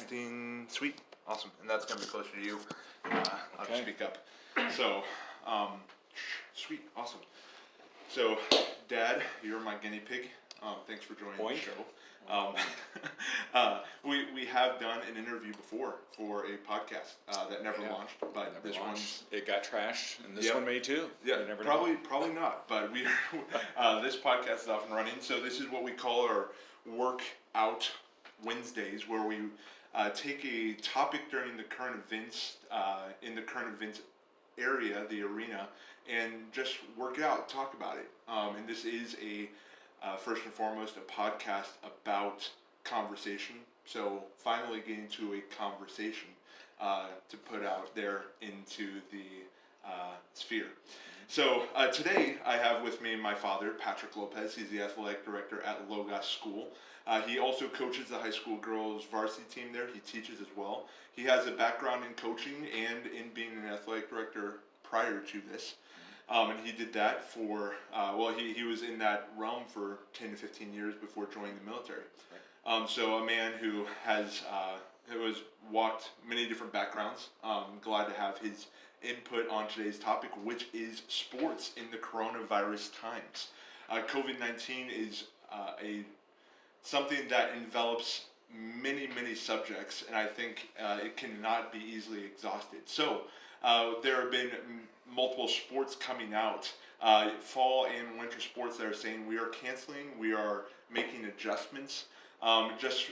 Testing, sweet, awesome, and that's gonna be closer to you. I'll just speak up. So, sweet, awesome. So, Dad, you're my guinea pig. Thanks for joining the show. We have done an interview before for a podcast that never launched, but this one it got trashed, and this one may too. Yeah, probably not. But we this podcast is off and running. So this is what we call our workout Wednesdays, where we take a topic during the current events in the current events area, the arena, and just work it out, talk about it. And this is a first and foremost a podcast about conversation. So finally getting to a conversation to put out there into the sphere. So today I have with me my father, Patrick Lopez. He's the athletic director at Logos School. He also coaches the high school girls varsity team there. He teaches as well. He has a background in coaching and in being an athletic director prior to this. And he did that for, he was in that realm for 10 to 15 years before joining the military. So a man who has walked many different backgrounds. Glad to have his input on today's topic, which is sports in the coronavirus times. COVID-19 is something that envelops many subjects, and I think it cannot be easily exhausted. So there have been multiple sports coming out, fall and winter sports, that are saying we are canceling, we are making adjustments. Just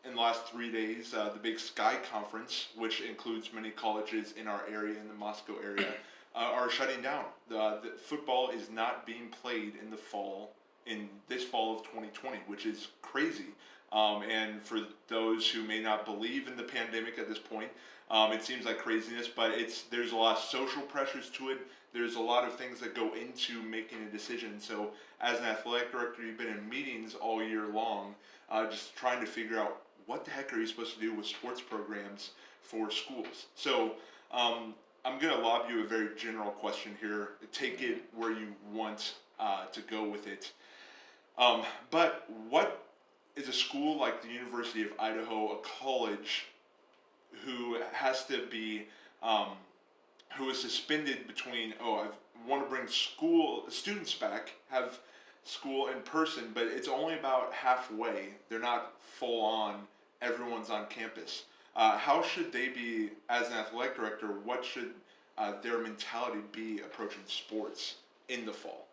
in the last 3 days, the Big Sky Conference, which includes many colleges in our area, in the Moscow area, are shutting down. The football is not being played in this fall of 2020, which is crazy. And for those who may not believe in the pandemic at this point, it seems like craziness, but there's a lot of social pressures to it. There's a lot of things that go into making a decision. So as an athletic director, you've been in meetings all year long, just trying to figure out what the heck are you supposed to do with sports programs for schools. So I'm going to lob you a very general question here. Take it where you want to go with it. But what is a school like the University of Idaho, a college who has to be, who is suspended between, I want to bring students back, have school in person, but it's only about halfway. They're not full on, everyone's on campus. How should they be, as an athletic director, what should their mentality be approaching sports in the fall?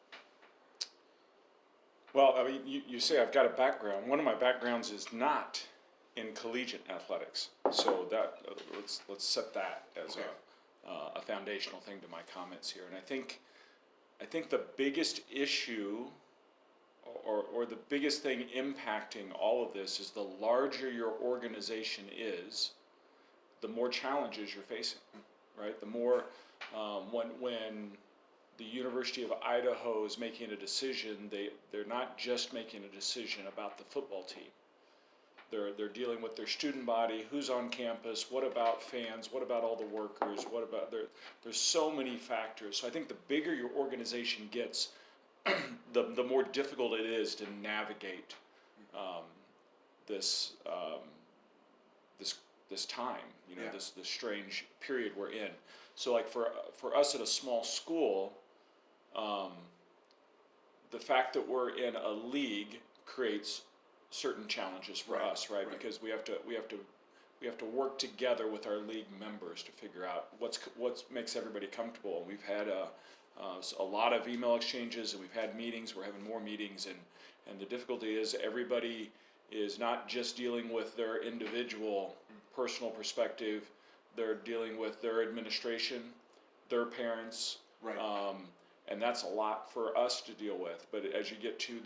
Well, I mean, you say I've got a background. One of my backgrounds is not in collegiate athletics, so that let's set that as a foundational thing to my comments here. And I think the biggest issue, or the biggest thing impacting all of this, is the larger your organization is, the more challenges you're facing, right? The more when the University of Idaho is making a decision, they're not just making a decision about the football team. They're dealing with their student body, who's on campus, what about fans, what about all the workers, what about there's so many factors. So I think the bigger your organization gets, the more difficult it is to navigate this time, this strange period we're in. So like for us at a small school, the fact that we're in a league creates certain challenges for us, right? Because we have to work together with our league members to figure out what makes everybody comfortable. And we've had a lot of email exchanges, and we've had meetings. We're having more meetings, and the difficulty is everybody is not just dealing with their individual personal perspective. They're dealing with their administration, their parents, and that's a lot for us to deal with. But as you get to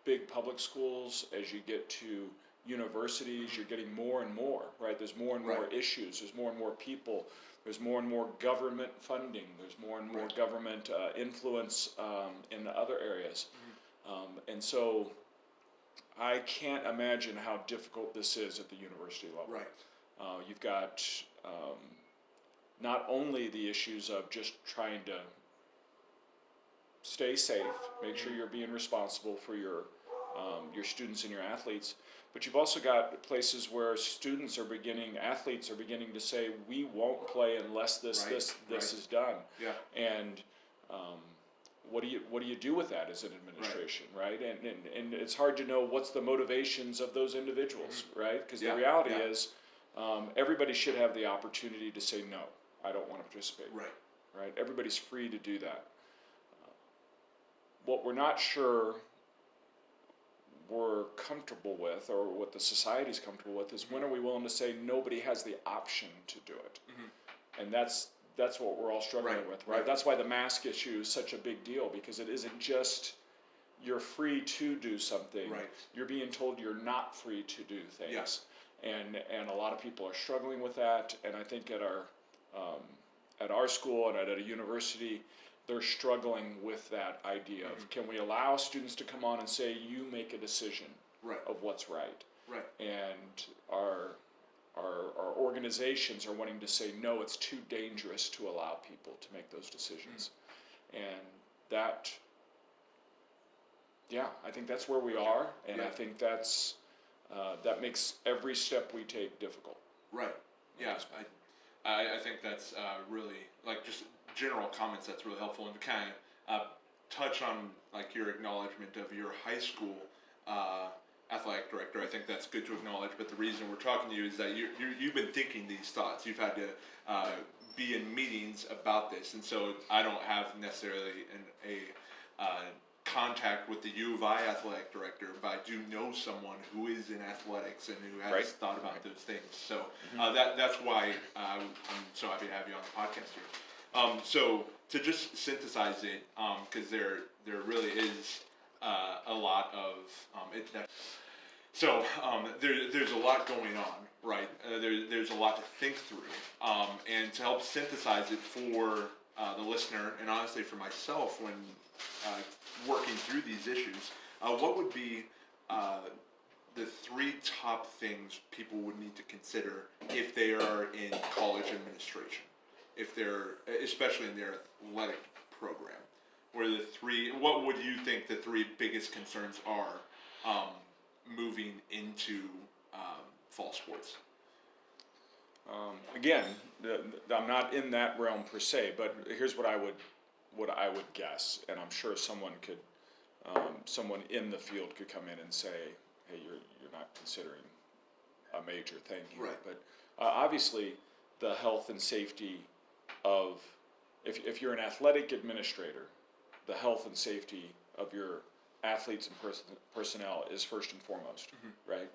big public schools, as you get to universities, you're getting more and more, right? There's more and more issues. There's more and more people. There's more and more government funding. There's more and more government influence in other areas. And so I can't imagine how difficult this is at the university level. You've got not only the issues of just trying to stay safe, make sure you're being responsible for your your students and your athletes. But you've also got places where athletes are beginning to say, we won't play unless this is done. Yeah. And what do you do with that as an administration, right? And it's hard to know what's the motivations of those individuals, right? Because the reality is, everybody should have the opportunity to say no, I don't want to participate. Right? Everybody's free to do that. What we're not sure we're comfortable with, or what the society's comfortable with, is when are we willing to say nobody has the option to do it? And that's what we're all struggling with, right? That's why the mask issue is such a big deal, because it isn't just you're free to do something, you're being told you're not free to do things. And a lot of people are struggling with that, and I think at our school and at a university, they're struggling with that idea of, can we allow students to come on and say, you make a decision of what's right? And our organizations are wanting to say, no, it's too dangerous to allow people to make those decisions. And that, I think that's where we are, and I think that's that makes every step we take difficult. Yeah, I think that's really, like, just general comments, that's really helpful. And to kind of touch on, like, your acknowledgement of your high school athletic director, I think that's good to acknowledge. But the reason we're talking to you is that you've been thinking these thoughts. You've had to be in meetings about this, and so I don't have necessarily a contact with the U of I athletic director, but I do know someone who is in athletics and who has thought about those things. So that's why I'm so happy to have you on the podcast here. So to just synthesize it, because there really is a lot of there's a lot going on, right? There's a lot to think through, and to help synthesize it for the listener, and honestly for myself when working through these issues, what would be the 3 top things people would need to consider if they are in college administration, if they're, especially in their athletic program? What would you think the 3 biggest concerns are moving into fall sports? Again, I'm not in that realm per se, but here's what I would guess, and I'm sure someone in the field could come in and say, hey, you're not considering a major thing here. But obviously, the health and safety of, if you're an athletic administrator, the health and safety of your athletes and personnel is first and foremost, right?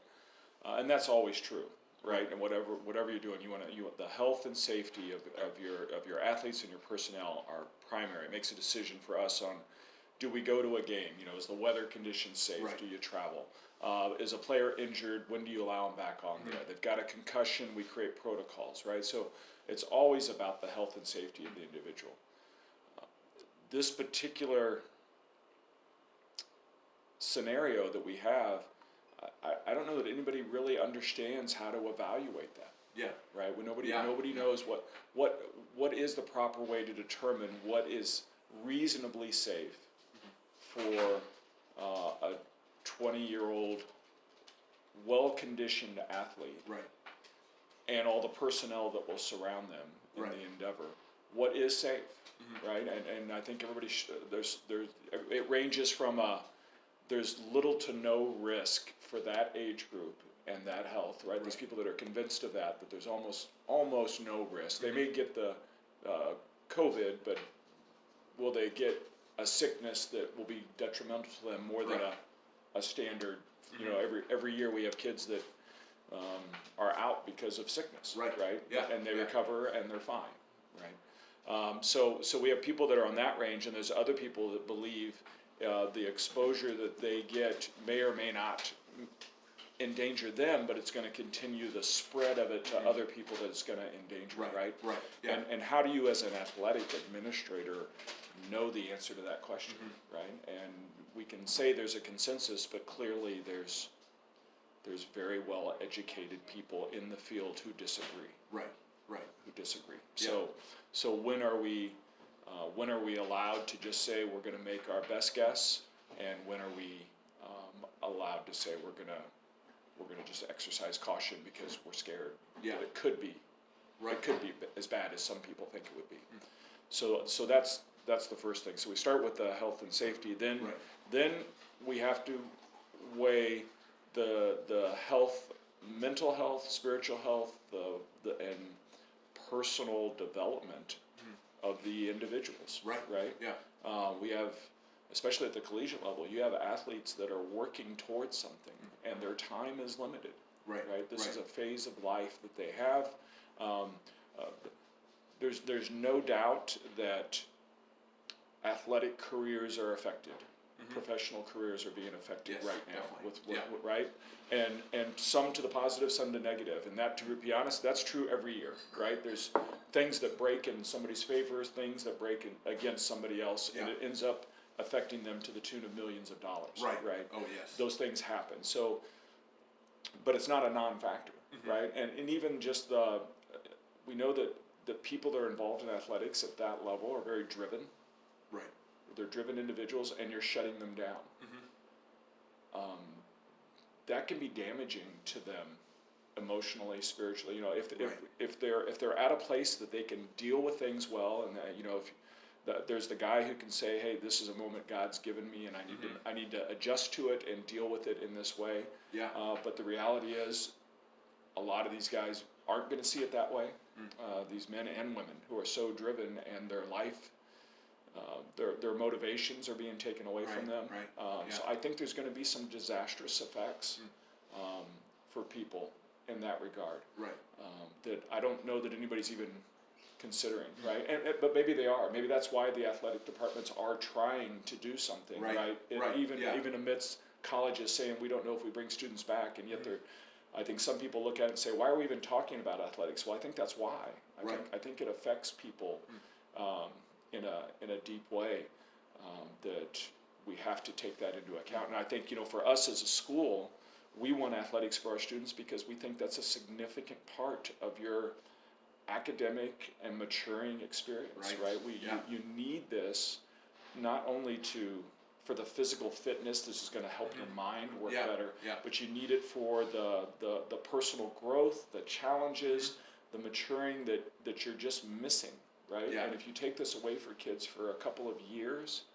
And that's always true, right? And whatever you're doing, you want the health and safety of your athletes and your personnel are primary. It makes a decision for us on, do we go to a game? Is the weather conditions safe? Do you travel? Is a player injured? When do you allow them back on there? They've got a concussion. We create protocols, right? So it's always about the health and safety of the individual. This particular scenario that we have, I don't know that anybody really understands how to evaluate that. Right. When nobody knows what is the proper way to determine what is reasonably safe for a 20-year-old well-conditioned athlete, and all the personnel that will surround them in the endeavor. What is safe, right? And I think everybody it ranges from there's little to no risk for that age group and that health, right? There's people that are convinced of that there's almost no risk. They may get the COVID, but will they get a sickness that will be detrimental to them more than a standard? Every year we have kids that are out because of sickness, right? And they recover and they're fine, right? So we have people that are on that range, and there's other people that believe the exposure that they get may or may not endanger them, but it's going to continue the spread of it to other people that it's going to endanger, right? And how do you, as an athletic administrator, know the answer to that question, right? And we can say there's a consensus, but clearly there's very well educated people in the field who disagree. Who disagree. So when are we allowed to just say we're going to make our best guess, and when are we allowed to say we're gonna just exercise caution because we're scared. Yeah. But it could be. Right. It could be as bad as some people think it would be. So that's the first thing. So we start with the health and safety. Then we have to weigh the health, mental health, spiritual health, and personal development of the individuals. Right. Right. Yeah. We have, especially at the collegiate level, you have athletes that are working towards something, and their time is limited. Right. This is a phase of life that they have. There's no doubt that athletic careers are affected. Professional careers are being affected right now right, and some to the positive, some to negative, and that, to be honest, that's true every year, right? There's things that break in somebody's favor, things that break against somebody else, and it ends up affecting them to the tune of millions of dollars. Right. Oh yes. Those things happen. So, but it's not a non-factor, right? And even just we know that the people that are involved in athletics at that level are very driven. Right. They're driven individuals, and you're shutting them down. That can be damaging to them emotionally, spiritually. You know, if they're at a place that they can deal with things well, and there's the guy who can say, "Hey, this is a moment God's given me, and I need to adjust to it and deal with it in this way." Yeah. But the reality is, a lot of these guys aren't going to see it that way. These men and women who are so driven, and their life. Their motivations are being taken away from them. So I think there's going to be some disastrous effects for people in that regard. Right. That I don't know that anybody's even considering. Right. But maybe they are. Maybe that's why the athletic departments are trying to do something. Right. Even amidst colleges saying we don't know if we bring students back, and yet I think some people look at it and say, why are we even talking about athletics? Well, I think that's why. I think it affects people. In a deep way, that we have to take that into account. And I think, for us as a school, we want athletics for our students because we think that's a significant part of your academic and maturing experience, right? You need this not only for the physical fitness. This is going to help your mind work better, but you need it for the personal growth, the challenges, the maturing that you're just missing. Right, and if you take this away for kids for a couple of years,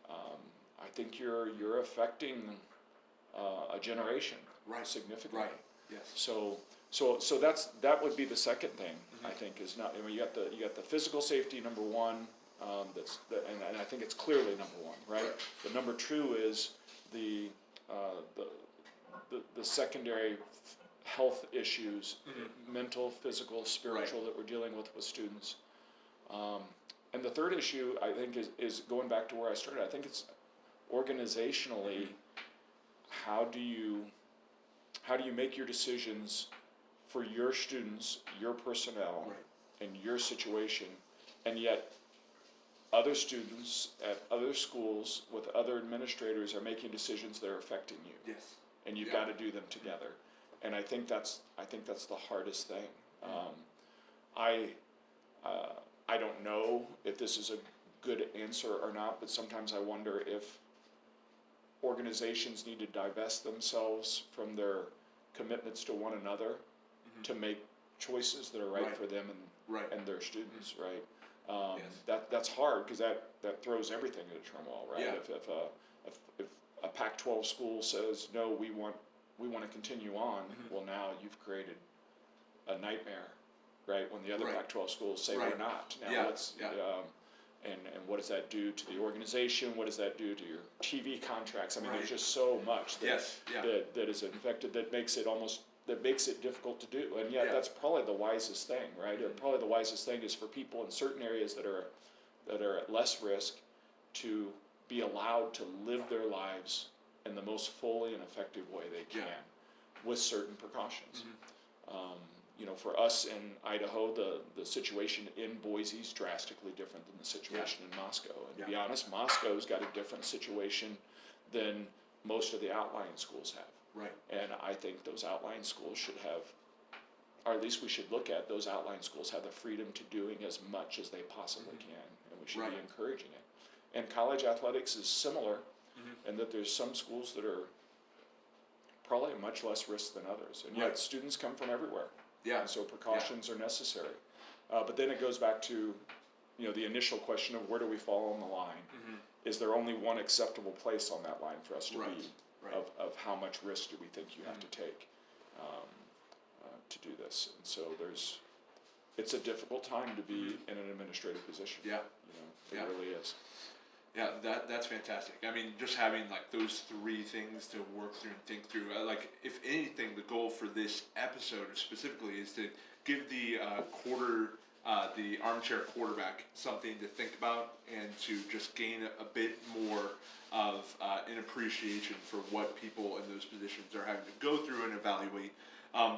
I think you're affecting a generation significantly. Right. Yes. So that would be the second thing. I think is not. You got the physical safety, number one. And I think it's clearly number one. Right. But number two is the secondary health issues, mental, physical, spiritual, that we're dealing with students. And the third issue, I think, is going back to where I started. I think it's organizationally, how do you make your decisions for your students, your personnel, and your situation, and yet other students at other schools with other administrators are making decisions that are affecting you. Yes. And you've got to do them together. And I think that's the hardest thing. I don't know if this is a good answer or not, but sometimes I wonder if organizations need to divest themselves from their commitments to one another to make choices that are right for them and their students, right? That's hard because that throws everything into turmoil, right? Yeah. If a Pac-12 school says no, we want to continue on, well, now you've created a nightmare. Right, when the other Pac-12 schools say we're not. Now let's and what does that do to the organization? What does that do to your TV contracts? I mean, there's just so much that is infected that makes it difficult to do. And yet that's probably the wisest thing, right? Probably the wisest thing is for people in certain areas that are at less risk to be allowed to live their lives in the most fully and effective way they can, with certain precautions. For us in Idaho, the situation in Boise is drastically different than the situation in Moscow. And to be honest, Moscow's got a different situation than most of the outlying schools have. Right. And I think those outlying schools should have, or at least we should look at those outlying schools have the freedom to doing as much as they possibly can, and we should be encouraging it. And college athletics is similar in that there's some schools that are probably much less risk than others. And yet students come from everywhere. Yeah. And so precautions are necessary. But then it goes back to, the initial question of where do we fall on the line? Is there only one acceptable place on that line for us to be? Of how much risk do we think you have to take to do this? And so it's a difficult time to be in an administrative position. Yeah. It really is. Yeah, that's fantastic. I mean, just having like those three things to work through and think through. Like, if anything, the goal for this episode specifically is to give the the armchair quarterback something to think about and to just gain a bit more of an appreciation for what people in those positions are having to go through and evaluate.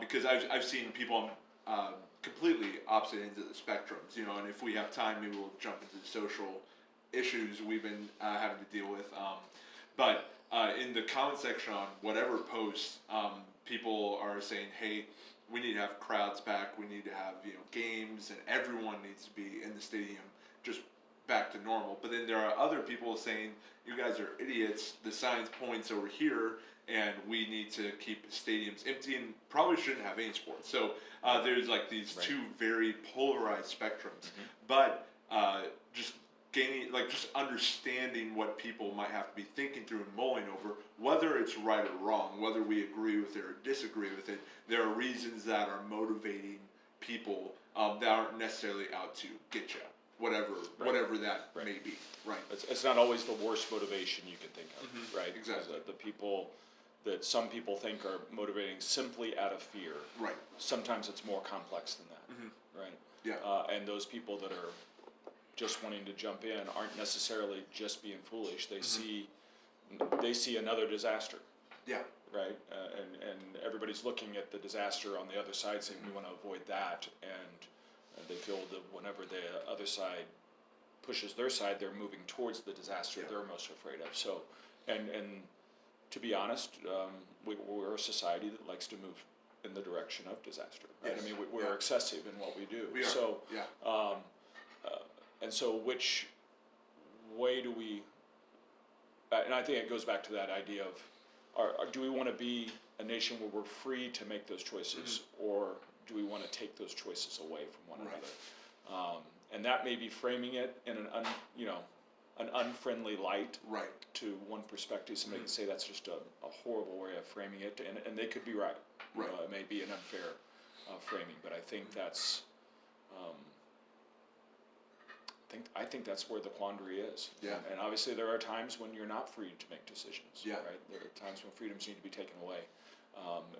Because I've seen people on completely opposite ends of the spectrums, and if we have time, maybe we'll jump into the social issues we've been having to deal with. But in the comment section on whatever post, people are saying, hey, we need to have crowds back, we need to have games, and everyone needs to be in the stadium just back to normal. But then there are other people saying, you guys are idiots, the science points over here, and we need to keep stadiums empty and probably shouldn't have any sports. So there's like these two very polarized spectrums. But just just understanding what people might have to be thinking through and mulling over, whether it's right or wrong, whether we agree with it or disagree with it, there are reasons that are motivating people that aren't necessarily out to get you, whatever that may be, right? It's not always the worst motivation you can think of, right? Exactly. The people that some people think are motivating simply out of fear, right? Sometimes it's more complex than that, right? Yeah. And those people that are just wanting to jump in aren't necessarily just being foolish. They see another disaster. Yeah. Right. And everybody's looking at the disaster on the other side, saying we want to avoid that, and they feel that whenever the other side pushes their side, they're moving towards the disaster they're most afraid of. So, and to be honest, we're a society that likes to move in the direction of disaster. Right? Yes. I mean, we're excessive in what we do. We are. So, and so which way do we, and I think it goes back to that idea of, do we want to be a nation where we're free to make those choices, or do we want to take those choices away from one another? And that may be framing it in an unfriendly light to one perspective. Somebody can say that's just a horrible way of framing it, and they could be right. It may be an unfair framing, but I think that's I think that's where the quandary is. Yeah. And obviously there are times when you're not free to make decisions. Yeah. Right. There are times when freedoms need to be taken away.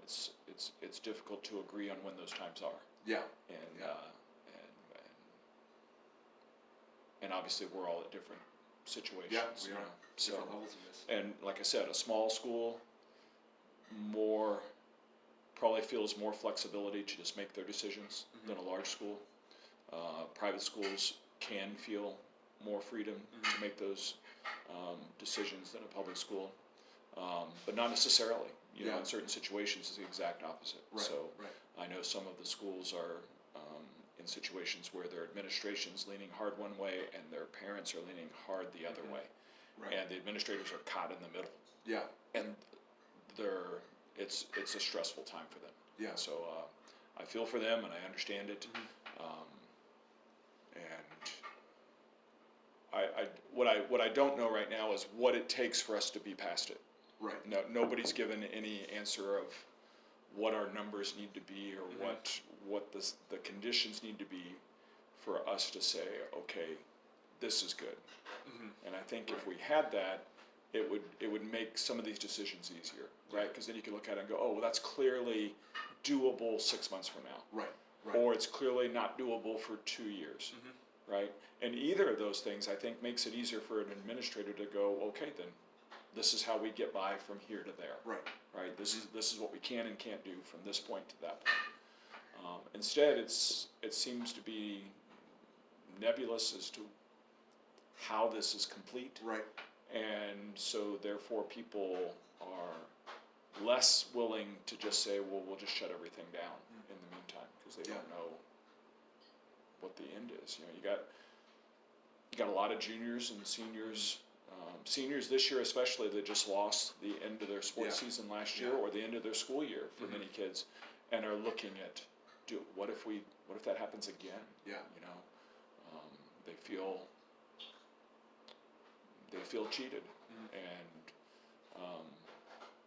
It's difficult to agree on when those times are. Yeah. And obviously we're all at different situations. Yeah, we are. So, different levels of this. and like I said, a small school probably feels more flexibility to just make their decisions than a large school. Private schools can feel more freedom to make those decisions than a public school, but not necessarily. In certain situations, it's the exact opposite. Right. So right. I know some of the schools are in situations where their administration's leaning hard one way and their parents are leaning hard the other way, and the administrators are caught in the middle. Yeah. And it's a stressful time for them. Yeah. So I feel for them and I understand it. And what I don't know right now is what it takes for us to be past it. Right. No, nobody's given any answer of what our numbers need to be or what the conditions need to be for us to say, okay, this is good. And I think if we had that, it would make some of these decisions easier, right? Because then you can look at it and go, oh, well, that's clearly doable 6 months from now. Right. Or it's clearly not doable for 2 years, right? And either of those things, I think, makes it easier for an administrator to go, okay, then this is how we get by from here to there. Right. This is what we can and can't do from this point to that point. Instead, it seems to be nebulous as to how this is complete. Right. And so therefore people are less willing to just say, well, we'll just shut everything down in the meantime, because they don't know what the end is. You got a lot of juniors and seniors Seniors this year especially, that just lost the end of their sports Yeah. season last year, Yeah. or the end of their school year for many kids, and are looking at, what if that happens again? Yeah. You know, they feel cheated,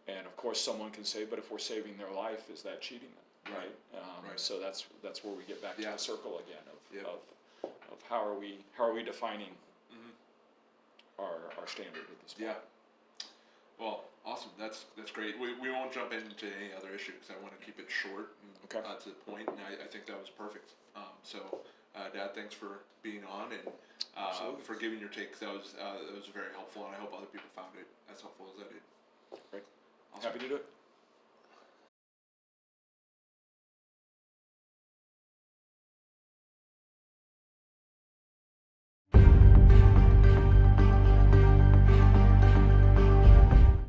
and of course someone can say, but if we're saving their life, is that cheating them? Right. Right. So that's where we get back to Yeah. the circle again Yep. of how are we defining our standard at this point. Yeah. Well, awesome. That's great. We won't jump into any other issue because I want to keep it short and Okay. to the point, and I think that was perfect. Dad, thanks for being on and for giving your take. That was very helpful, and I hope other people found it as helpful as I did. Great. Awesome. Happy to do it.